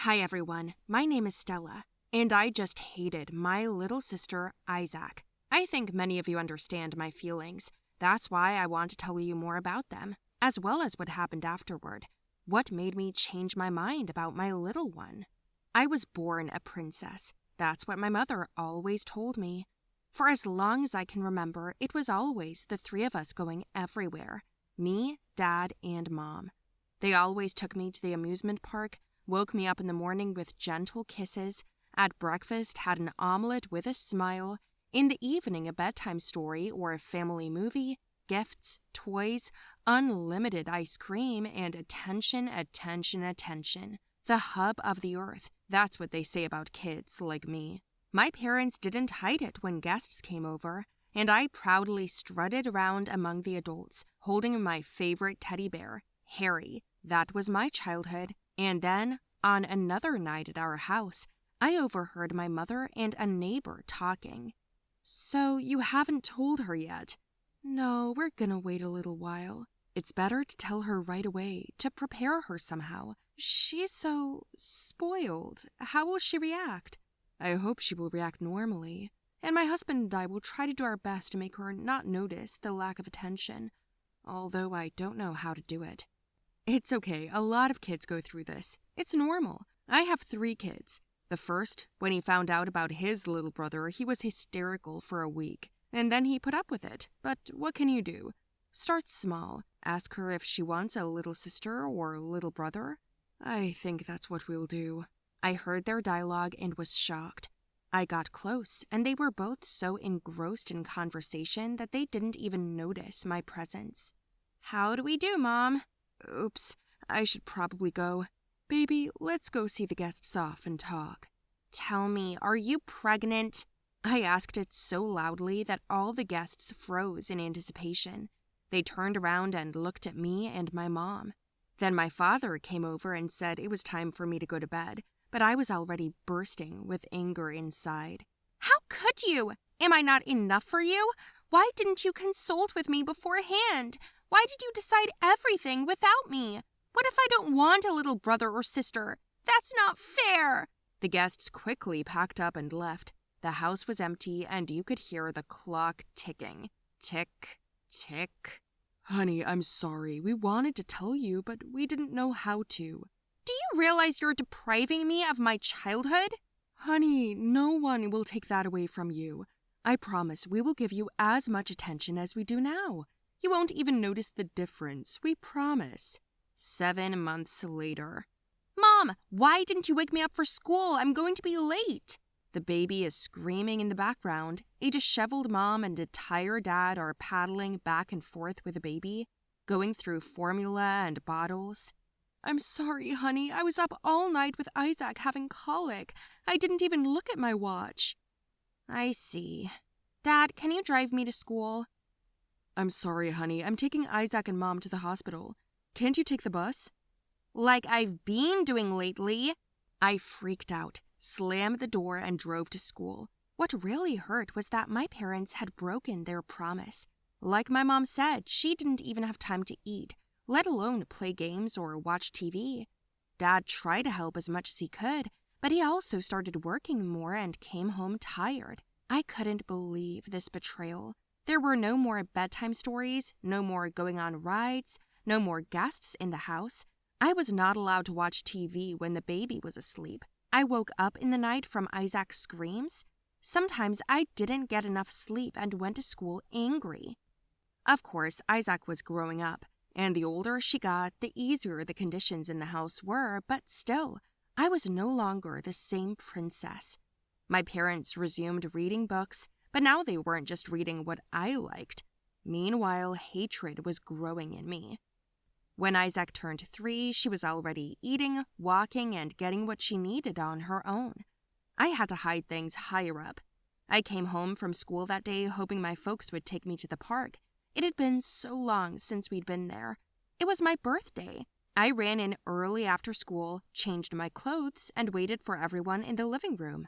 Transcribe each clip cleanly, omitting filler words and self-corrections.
Hi everyone, my name is Stella, and I just hated my little sister, Isaac. I think many of you understand my feelings. That's why I want to tell you more about them, as well as what happened afterward. What made me change my mind about my little one? I was born a princess. That's what my mother always told me. For as long as I can remember, it was always the three of us going everywhere. Me, Dad, and Mom. They always took me to the amusement park, woke me up in the morning with gentle kisses, at breakfast had an omelet with a smile, in the evening a bedtime story or a family movie, gifts, toys, unlimited ice cream, and attention, attention, attention. The hub of the earth, that's what they say about kids like me. My parents didn't hide it when guests came over, and I proudly strutted around among the adults, holding my favorite teddy bear, Harry. That was my childhood. And then, on another night at our house, I overheard my mother and a neighbor talking. "So you haven't told her yet?" "No, we're gonna wait a little while. It's better to tell her right away, to prepare her somehow. She's so spoiled. How will she react?" "I hope she will react normally. And my husband and I will try to do our best to make her not notice the lack of attention, although I don't know how to do it." "It's okay. A lot of kids go through this. It's normal. I have 3 kids. The first, when he found out about his little brother, he was hysterical for a week, and then he put up with it. But what can you do? Start small. Ask her if she wants a little sister or little brother. I think that's what we'll do." I heard their dialogue and was shocked. I got close, and they were both so engrossed in conversation that they didn't even notice my presence. "How do we do, Mom?" "Oops, I should probably go. Baby, let's go see the guests off and talk." "Tell me, are you pregnant?" I asked it so loudly that all the guests froze in anticipation. They turned around and looked at me and my mom. Then my father came over and said it was time for me to go to bed, but I was already bursting with anger inside. "How could you? Am I not enough for you? Why didn't you consult with me beforehand? Why did you decide everything without me? What if I don't want a little brother or sister? That's not fair!" The guests quickly packed up and left. The house was empty, and you could hear the clock ticking. Tick, tick. "Honey, I'm sorry. We wanted to tell you, but we didn't know how to." "Do you realize you're depriving me of my childhood?" "Honey, no one will take that away from you. I promise we will give you as much attention as we do now. You won't even notice the difference, we promise." 7 months later. "Mom, why didn't you wake me up for school? I'm going to be late." The baby is screaming in the background. A disheveled mom and a tired dad are paddling back and forth with the baby, going through formula and bottles. "I'm sorry, honey. I was up all night with Isaac having colic. I didn't even look at my watch." "I see. Dad, can you drive me to school?" "I'm sorry, honey. I'm taking Isaac and Mom to the hospital. Can't you take the bus?" "Like I've been doing lately." I freaked out, slammed the door, and drove to school. What really hurt was that my parents had broken their promise. Like my mom said, she didn't even have time to eat, let alone play games or watch TV. Dad tried to help as much as he could, but he also started working more and came home tired. I couldn't believe this betrayal. There were no more bedtime stories, no more going on rides, no more guests in the house. I was not allowed to watch TV when the baby was asleep. I woke up in the night from Isaac's screams. Sometimes I didn't get enough sleep and went to school angry. Of course, Isaac was growing up, and the older she got, the easier the conditions in the house were, but still, I was no longer the same princess. My parents resumed reading books, but now they weren't just reading what I liked. Meanwhile, hatred was growing in me. When Isaac turned 3, she was already eating, walking, and getting what she needed on her own. I had to hide things higher up. I came home from school that day hoping my folks would take me to the park. It had been so long since we'd been there. It was my birthday. I ran in early after school, changed my clothes, and waited for everyone in the living room.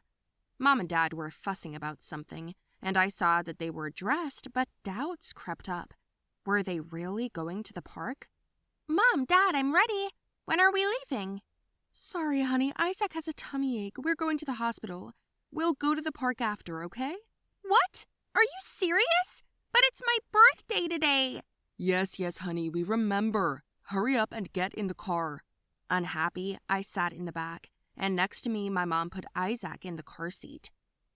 Mom and Dad were fussing about something, and I saw that they were dressed, but doubts crept up. Were they really going to the park? "Mom, Dad, I'm ready. When are we leaving?" Sorry, honey, Isaac has a tummy ache. We're going to the hospital. We'll go to the park after, okay? What? Are you serious? But it's my birthday today. Yes, honey, we remember. Hurry up and get in the car. Unhappy, I sat in the back, and next to me, my mom put Isaac in the car seat.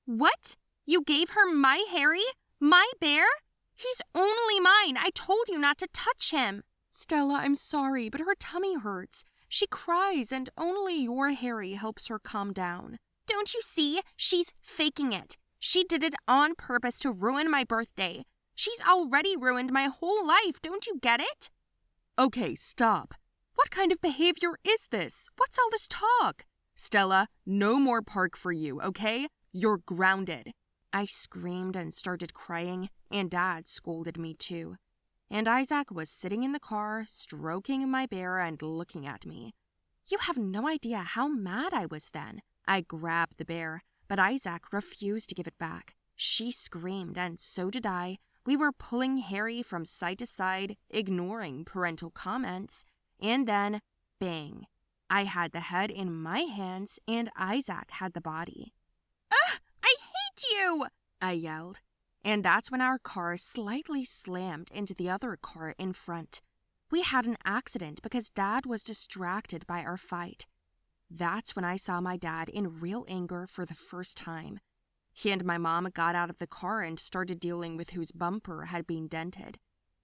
What? You gave her my Harry? My bear? He's only mine. I told you not to touch him. Stella, I'm sorry, but her tummy hurts. She cries, and only your Harry helps her calm down. Don't you see? She's faking it. She did it on purpose to ruin my birthday. She's already ruined my whole life. Don't you get it? Okay, stop. What kind of behavior is this? What's all this talk? Stella, no more park for you, okay? You're grounded. I screamed and started crying, and Dad scolded me too. And Isaac was sitting in the car, stroking my bear and looking at me. You have no idea how mad I was then. I grabbed the bear, but Isaac refused to give it back. She screamed, and so did I. We were pulling Harry from side to side, ignoring parental comments. And then, bang. I had the head in my hands, and Isaac had the body. Ugh! I hate you! I yelled. And that's when our car slightly slammed into the other car in front. We had an accident because Dad was distracted by our fight. That's when I saw my dad in real anger for the first time. He and my mom got out of the car and started dealing with whose bumper had been dented.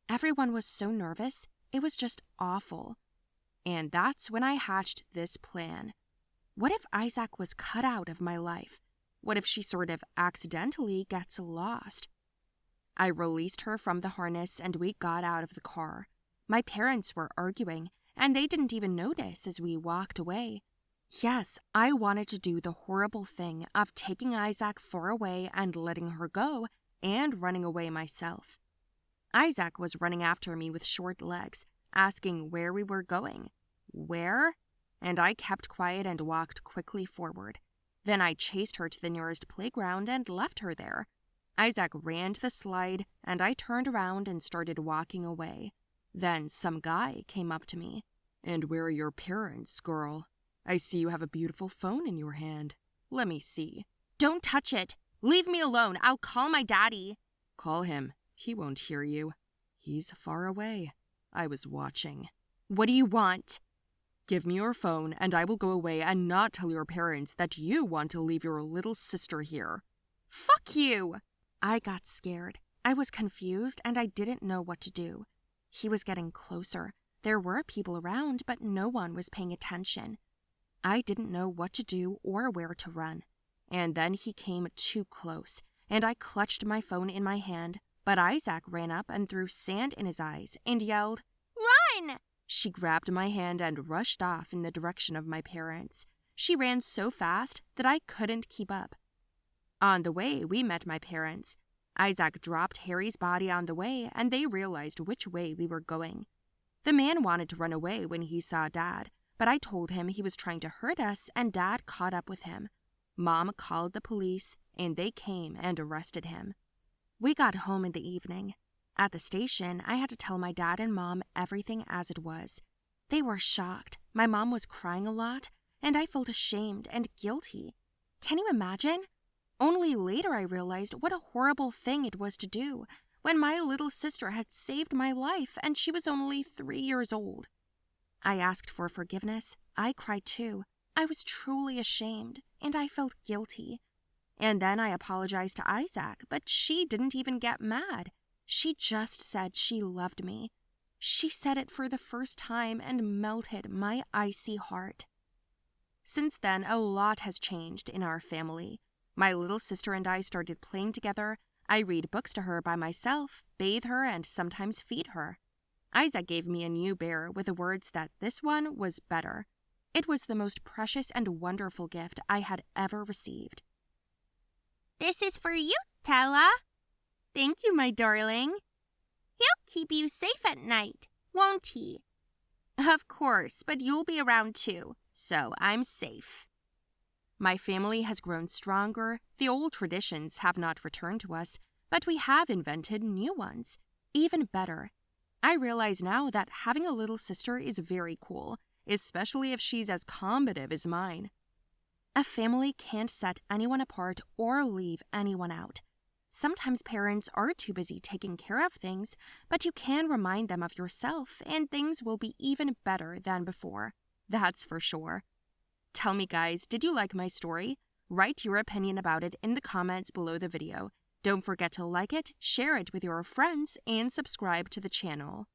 Everyone was so nervous, it was just awful. And that's when I hatched this plan. What if Isaac was cut out of my life? What if she sort of accidentally gets lost? I released her from the harness and we got out of the car. My parents were arguing, and they didn't even notice as we walked away. Yes, I wanted to do the horrible thing of taking Isaac far away and letting her go, and running away myself. Isaac was running after me with short legs, asking where we were going. Where? And I kept quiet and walked quickly forward. Then I chased her to the nearest playground and left her there. Isaac ran to the slide, and I turned around and started walking away. Then some guy came up to me. And where are your parents, girl? I see you have a beautiful phone in your hand. Let me see. Don't touch it. Leave me alone. I'll call my daddy. Call him. He won't hear you. He's far away. I was watching. What do you want? Give me your phone, and I will go away and not tell your parents that you want to leave your little sister here. Fuck you! I got scared. I was confused, and I didn't know what to do. He was getting closer. There were people around, but no one was paying attention. I didn't know what to do or where to run. And then he came too close, and I clutched my phone in my hand, but Isaac ran up and threw sand in his eyes and yelled, "Run!" She grabbed my hand and rushed off in the direction of my parents. She ran so fast that I couldn't keep up. On the way, we met my parents. Isaac dropped Harry's body on the way, and they realized which way we were going. The man wanted to run away when he saw Dad, but I told him he was trying to hurt us, and Dad caught up with him. Mom called the police, and they came and arrested him. We got home in the evening. At the station, I had to tell my dad and Mom everything as it was. They were shocked. My mom was crying a lot, and I felt ashamed and guilty. Can you imagine? Only later I realized what a horrible thing it was to do, when my little sister had saved my life and she was only 3 years old. I asked for forgiveness. I cried too. I was truly ashamed, and I felt guilty. And then I apologized to Isaac, but she didn't even get mad. She just said she loved me. She said it for the first time and melted my icy heart. Since then, a lot has changed in our family. My little sister and I started playing together. I read books to her by myself, bathe her, and sometimes feed her. Isaac gave me a new bear with the words that this one was better. It was the most precious and wonderful gift I had ever received. This is for you, Stella. Thank you, my darling. He'll keep you safe at night, won't he? Of course, but you'll be around too, so I'm safe. My family has grown stronger. The old traditions have not returned to us, but we have invented new ones, even better. I realize now that having a little sister is very cool, especially if she's as combative as mine. A family can't set anyone apart or leave anyone out. Sometimes parents are too busy taking care of things, but you can remind them of yourself and things will be even better than before. That's for sure. Tell me, guys, did you like my story? Write your opinion about it in the comments below the video. Don't forget to like it, share it with your friends, and subscribe to the channel.